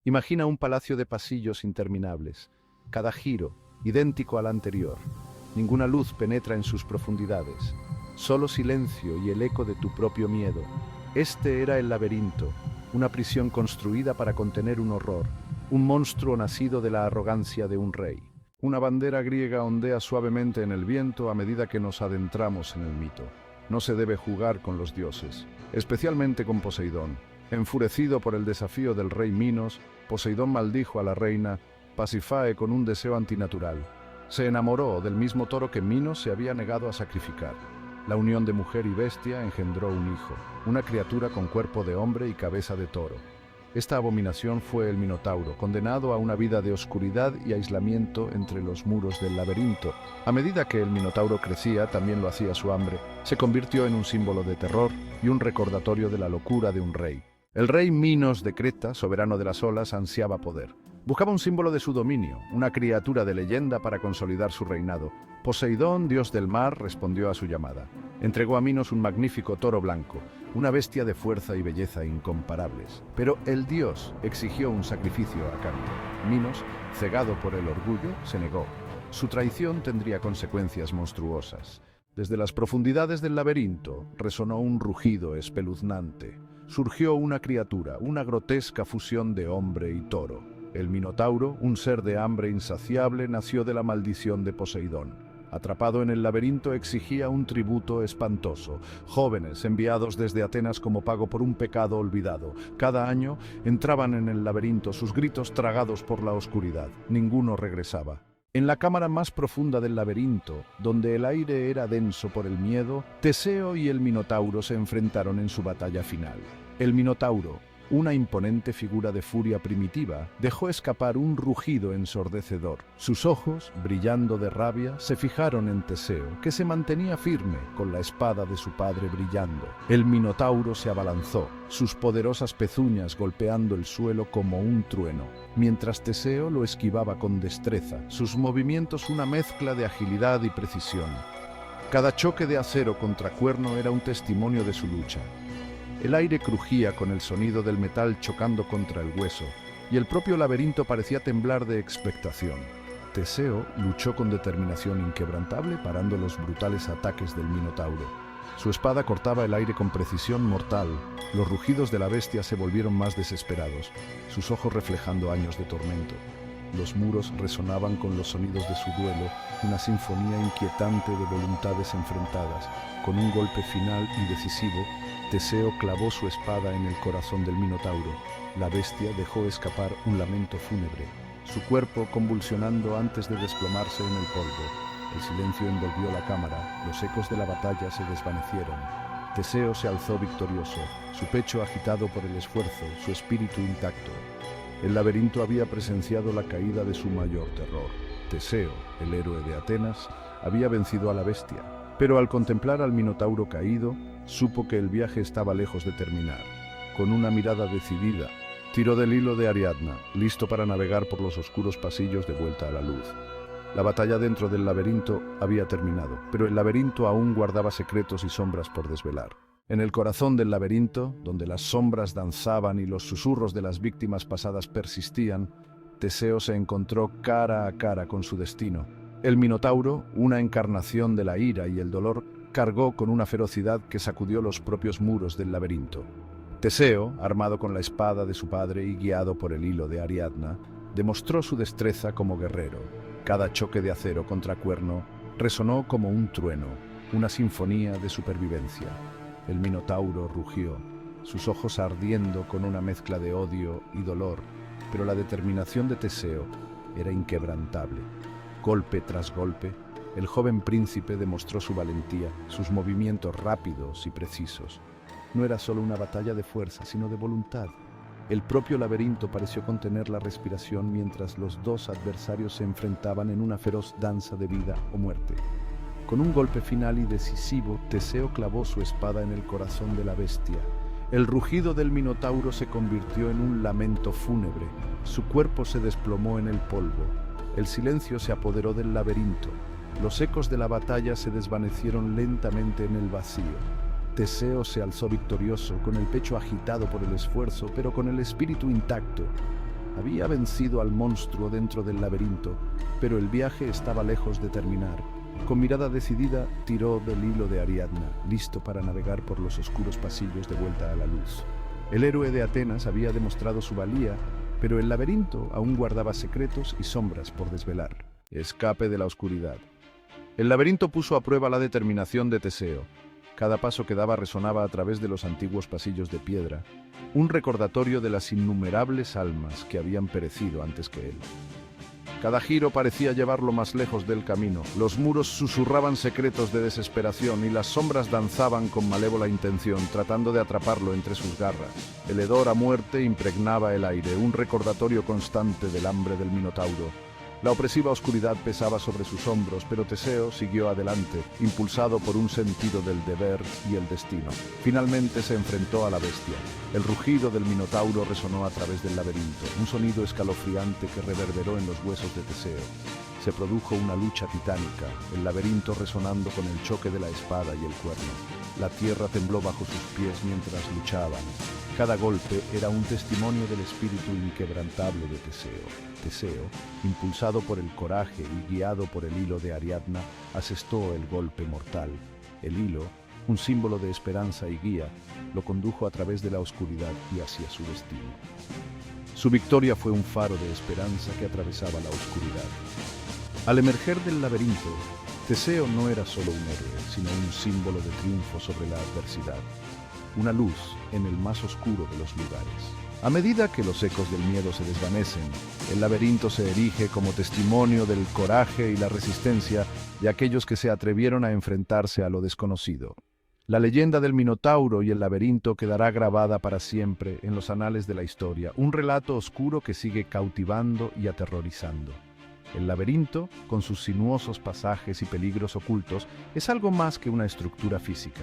Imagina un palacio de pasillos interminables, cada giro idéntico al anterior. Ninguna luz penetra en sus profundidades, solo silencio y el eco de tu propio miedo. Este era el laberinto, una prisión construida para contener un horror, un monstruo nacido de la arrogancia de un rey. Una bandera griega ondea suavemente en el viento a medida que nos adentramos en el mito. No se debe jugar con los dioses, especialmente con Poseidón. Enfurecido por el desafío del rey Minos, Poseidón maldijo a la reina Pasífae con un deseo antinatural. Se enamoró del mismo toro que Minos se había negado a sacrificar. La unión de mujer y bestia engendró un hijo, una criatura con cuerpo de hombre y cabeza de toro. Esta abominación fue el Minotauro, condenado a una vida de oscuridad y aislamiento entre los muros del laberinto. A medida que el Minotauro crecía, también lo hacía su hambre. Se convirtió en un símbolo de terror y un recordatorio de la locura de un rey. El rey Minos de Creta, soberano de las olas, ansiaba poder. Buscaba un símbolo de su dominio, una criatura de leyenda para consolidar su reinado. Poseidón, dios del mar, respondió a su llamada. Entregó a Minos un magnífico toro blanco, una bestia de fuerza y belleza incomparables. Pero el dios exigió un sacrificio a cambio. Minos, cegado por el orgullo, se negó. Su traición tendría consecuencias monstruosas. Desde las profundidades del laberinto resonó un rugido espeluznante. Surgió una criatura, una grotesca fusión de hombre y toro. El Minotauro, un ser de hambre insaciable, nació de la maldición de Poseidón. Atrapado en el laberinto, exigía un tributo espantoso. Jóvenes, enviados desde Atenas como pago por un pecado olvidado. Cada año entraban en el laberinto, sus gritos tragados por la oscuridad. Ninguno regresaba. En la cámara más profunda del laberinto, donde el aire era denso por el miedo, Teseo y el Minotauro se enfrentaron en su batalla final. El Minotauro, una imponente figura de furia primitiva, dejó escapar un rugido ensordecedor. Sus ojos, brillando de rabia, se fijaron en Teseo, que se mantenía firme, con la espada de su padre brillando. El Minotauro se abalanzó, sus poderosas pezuñas golpeando el suelo como un trueno, mientras Teseo lo esquivaba con destreza, sus movimientos una mezcla de agilidad y precisión. Cada choque de acero contra cuerno era un testimonio de su lucha. El aire crujía con el sonido del metal chocando contra el hueso, y el propio laberinto parecía temblar de expectación. Teseo luchó con determinación inquebrantable, parando los brutales ataques del Minotauro. Su espada cortaba el aire con precisión mortal. Los rugidos de la bestia se volvieron más desesperados, sus ojos reflejando años de tormento. Los muros resonaban con los sonidos de su duelo, una sinfonía inquietante de voluntades enfrentadas. Con un golpe final y decisivo, Teseo clavó su espada en el corazón del Minotauro. La bestia dejó escapar un lamento fúnebre, su cuerpo convulsionando antes de desplomarse en el polvo. El silencio envolvió la cámara, los ecos de la batalla se desvanecieron. Teseo se alzó victorioso, su pecho agitado por el esfuerzo, su espíritu intacto. El laberinto había presenciado la caída de su mayor terror. Teseo, el héroe de Atenas, había vencido a la bestia, pero al contemplar al Minotauro caído, supo que el viaje estaba lejos de terminar. Con una mirada decidida, tiró del hilo de Ariadna, listo para navegar por los oscuros pasillos de vuelta a la luz. La batalla dentro del laberinto había terminado, pero el laberinto aún guardaba secretos y sombras por desvelar. En el corazón del laberinto, donde las sombras danzaban y los susurros de las víctimas pasadas persistían, Teseo se encontró cara a cara con su destino. El Minotauro, una encarnación de la ira y el dolor, cargó con una ferocidad que sacudió los propios muros del laberinto. Teseo, armado con la espada de su padre y guiado por el hilo de Ariadna, demostró su destreza como guerrero. Cada choque de acero contra cuerno resonó como un trueno, una sinfonía de supervivencia. El Minotauro rugió, sus ojos ardiendo con una mezcla de odio y dolor, pero la determinación de Teseo era inquebrantable. Golpe tras golpe, el joven príncipe demostró su valentía, sus movimientos rápidos y precisos. No era solo una batalla de fuerza, sino de voluntad. El propio laberinto pareció contener la respiración mientras los dos adversarios se enfrentaban en una feroz danza de vida o muerte. Con un golpe final y decisivo, Teseo clavó su espada en el corazón de la bestia. El rugido del Minotauro se convirtió en un lamento fúnebre. Su cuerpo se desplomó en el polvo. El silencio se apoderó del laberinto. Los ecos de la batalla se desvanecieron lentamente en el vacío. Teseo se alzó victorioso, con el pecho agitado por el esfuerzo, pero con el espíritu intacto. Había vencido al monstruo dentro del laberinto, pero el viaje estaba lejos de terminar. Con mirada decidida, tiró del hilo de Ariadna, listo para navegar por los oscuros pasillos de vuelta a la luz. El héroe de Atenas había demostrado su valía, pero el laberinto aún guardaba secretos y sombras por desvelar. Escape de la oscuridad. El laberinto puso a prueba la determinación de Teseo. Cada paso que daba resonaba a través de los antiguos pasillos de piedra, un recordatorio de las innumerables almas que habían perecido antes que él. Cada giro parecía llevarlo más lejos del camino. Los muros susurraban secretos de desesperación y las sombras danzaban con malévola intención, tratando de atraparlo entre sus garras. El hedor a muerte impregnaba el aire, un recordatorio constante del hambre del Minotauro. La opresiva oscuridad pesaba sobre sus hombros, pero Teseo siguió adelante, impulsado por un sentido del deber y el destino. Finalmente se enfrentó a la bestia. El rugido del Minotauro resonó a través del laberinto, un sonido escalofriante que reverberó en los huesos de Teseo. Se produjo una lucha titánica, el laberinto resonando con el choque de la espada y el cuerno. La tierra tembló bajo sus pies mientras luchaban. Cada golpe era un testimonio del espíritu inquebrantable de Teseo. Teseo, impulsado por el coraje y guiado por el hilo de Ariadna, asestó el golpe mortal. El hilo, un símbolo de esperanza y guía, lo condujo a través de la oscuridad y hacia su destino. Su victoria fue un faro de esperanza que atravesaba la oscuridad. Al emerger del laberinto, Teseo no era solo un héroe, sino un símbolo de triunfo sobre la adversidad. Una luz en el más oscuro de los lugares. A medida que los ecos del miedo se desvanecen, el laberinto se erige como testimonio del coraje y la resistencia de aquellos que se atrevieron a enfrentarse a lo desconocido. La leyenda del Minotauro y el laberinto quedará grabada para siempre en los anales de la historia, un relato oscuro que sigue cautivando y aterrorizando. El laberinto, con sus sinuosos pasajes y peligros ocultos, es algo más que una estructura física.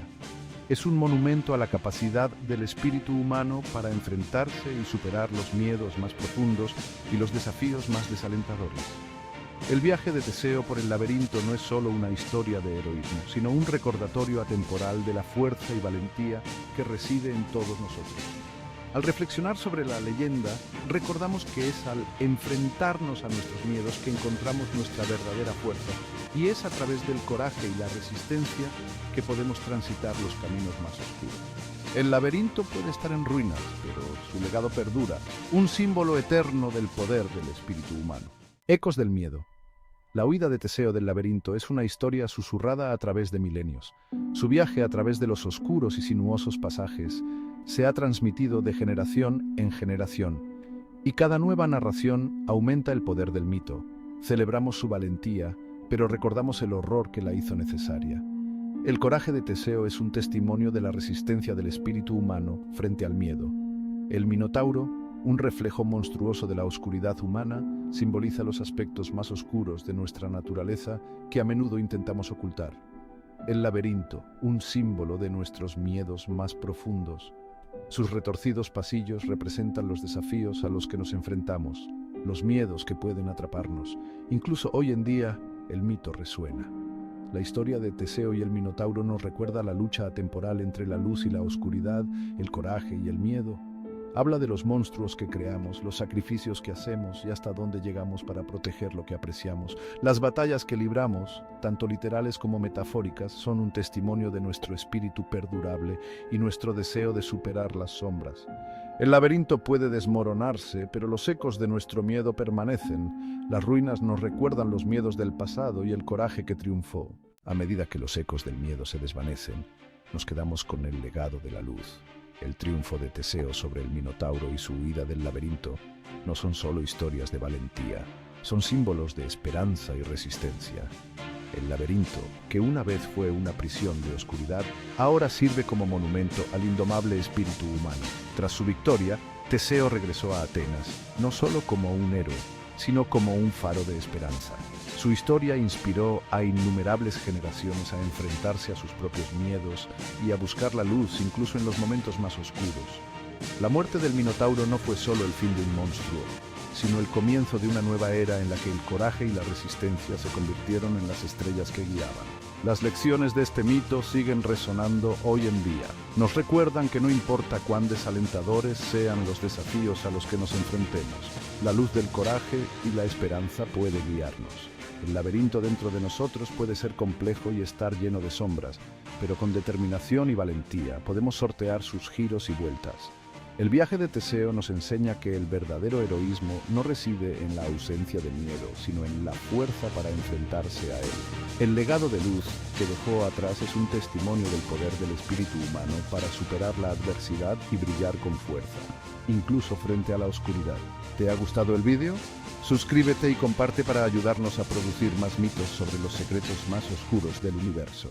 Es un monumento a la capacidad del espíritu humano para enfrentarse y superar los miedos más profundos y los desafíos más desalentadores. El viaje de Teseo por el laberinto no es solo una historia de heroísmo, sino un recordatorio atemporal de la fuerza y valentía que reside en todos nosotros. Al reflexionar sobre la leyenda, recordamos que es al enfrentarnos a nuestros miedos que encontramos nuestra verdadera fuerza, y es a través del coraje y la resistencia que podemos transitar los caminos más oscuros. El laberinto puede estar en ruinas, pero su legado perdura, un símbolo eterno del poder del espíritu humano. Ecos del miedo. La huida de Teseo del laberinto es una historia susurrada a través de milenios. Su viaje a través de los oscuros y sinuosos pasajes se ha transmitido de generación en generación, y cada nueva narración aumenta el poder del mito. Celebramos su valentía, pero recordamos el horror que la hizo necesaria. El coraje de Teseo es un testimonio de la resistencia del espíritu humano frente al miedo. El Minotauro, un reflejo monstruoso de la oscuridad humana, simboliza los aspectos más oscuros de nuestra naturaleza que a menudo intentamos ocultar. El laberinto, un símbolo de nuestros miedos más profundos. Sus retorcidos pasillos representan los desafíos a los que nos enfrentamos, los miedos que pueden atraparnos. Incluso hoy en día, el mito resuena. La historia de Teseo y el Minotauro nos recuerda la lucha atemporal entre la luz y la oscuridad, el coraje y el miedo. Habla de los monstruos que creamos, los sacrificios que hacemos y hasta dónde llegamos para proteger lo que apreciamos. Las batallas que libramos, tanto literales como metafóricas, son un testimonio de nuestro espíritu perdurable y nuestro deseo de superar las sombras. El laberinto puede desmoronarse, pero los ecos de nuestro miedo permanecen. Las ruinas nos recuerdan los miedos del pasado y el coraje que triunfó. A medida que los ecos del miedo se desvanecen, nos quedamos con el legado de la luz. El triunfo de Teseo sobre el Minotauro y su huida del laberinto no son solo historias de valentía, son símbolos de esperanza y resistencia. El laberinto, que una vez fue una prisión de oscuridad, ahora sirve como monumento al indomable espíritu humano. Tras su victoria, Teseo regresó a Atenas, no solo como un héroe, sino como un faro de esperanza. Su historia inspiró a innumerables generaciones a enfrentarse a sus propios miedos y a buscar la luz incluso en los momentos más oscuros. La muerte del Minotauro no fue solo el fin de un monstruo, sino el comienzo de una nueva era en la que el coraje y la resistencia se convirtieron en las estrellas que guiaban. Las lecciones de este mito siguen resonando hoy en día. Nos recuerdan que no importa cuán desalentadores sean los desafíos a los que nos enfrentemos, la luz del coraje y la esperanza puede guiarnos. El laberinto dentro de nosotros puede ser complejo y estar lleno de sombras, pero con determinación y valentía podemos sortear sus giros y vueltas. El viaje de Teseo nos enseña que el verdadero heroísmo no reside en la ausencia de miedo, sino en la fuerza para enfrentarse a él. El legado de luz que dejó atrás es un testimonio del poder del espíritu humano para superar la adversidad y brillar con fuerza, incluso frente a la oscuridad. ¿Te ha gustado el vídeo? Suscríbete y comparte para ayudarnos a producir más mitos sobre los secretos más oscuros del universo.